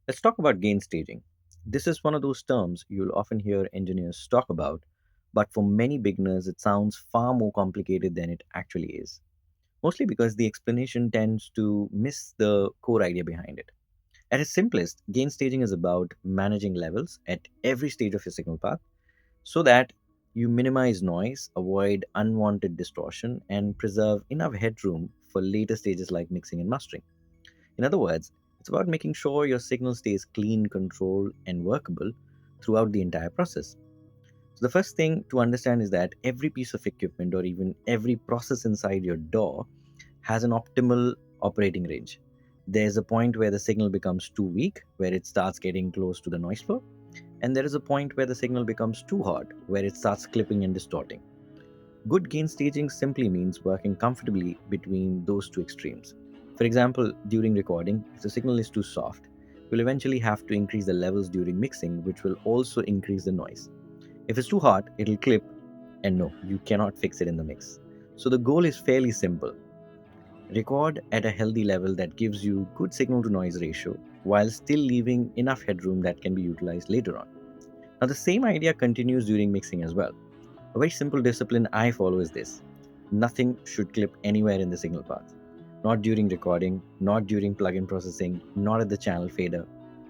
Let's talk about gainstaging. This is one of those terms you'll often hear engineers talk about, but for many beginners, it sounds far more complicated than it actually is. Mostly because the explanation tends to miss the core idea behind it. At its simplest, gainstaging is about managing levels at every stage of your signal path so that you minimize noise, avoid unwanted distortion, and preserve enough headroom for later stages like mixing and mastering. In other words, it's about making sure your signal stays clean, controlled, and workable throughout the entire process. So, the first thing to understand is that every piece of equipment or even every process inside your door has an optimal operating range. There's a point where the signal becomes too weak, where it starts getting close to the noise floor, and there is a point where the signal becomes too hot, where it starts clipping and distorting. Good gain staging simply means working comfortably between those two extremes. For example, during recording, if the signal is too soft, you'll eventually have to increase the levels during mixing, which will also increase the noise. If it's too hot, it'll clip, and no, you cannot fix it in the mix. So the goal is fairly simple: record at a healthy level that gives you good signal to noise ratio while still leaving enough headroom that can be utilized later on. Now, the same idea continues during mixing as well. A very simple discipline I follow is this: nothing should clip anywhere in the signal path. Not during recording, not during plug in processing, not at the channel fader,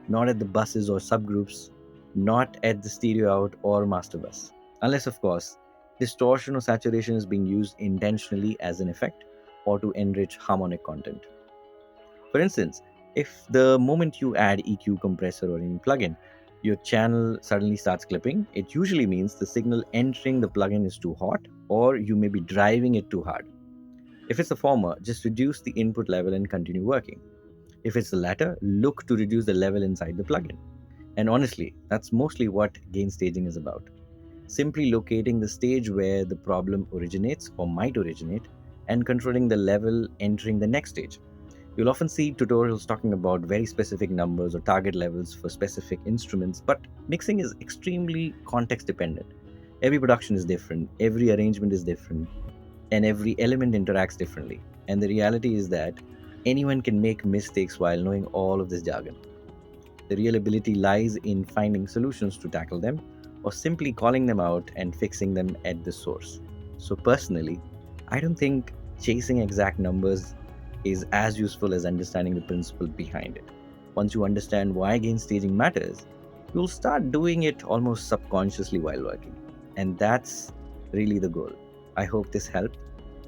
not at the buses or subgroups, not at the stereo out or master bus. Unless, of course, distortion or saturation is being used intentionally as an effect or to enrich harmonic content. For instance, if the moment you add EQ, compressor, or any plugin, your channel suddenly starts clipping, it usually means the signal entering the plugin is too hot or you may be driving it too hard. If it's the former, just reduce the input level and continue working. If it's the latter, look to reduce the level inside the plugin. And honestly, that's mostly what gain staging is about: simply locating the stage where the problem originates or might originate and controlling the level entering the next stage. You'll often see tutorials talking about very specific numbers or target levels for specific instruments, but mixing is extremely context dependent. Every production is different, every arrangement is different, and every element interacts differently. And the reality is that anyone can make mistakes while knowing all of this jargon. The real ability lies in finding solutions to tackle them or simply calling them out and fixing them at the source. So, personally, I don't think chasing exact numbers is as useful as understanding the principle behind it. Once you understand why gain staging matters, you'll start doing it almost subconsciously while working. And that's really the goal. I hope this helped.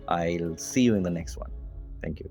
I'll see you in the next one. Thank you.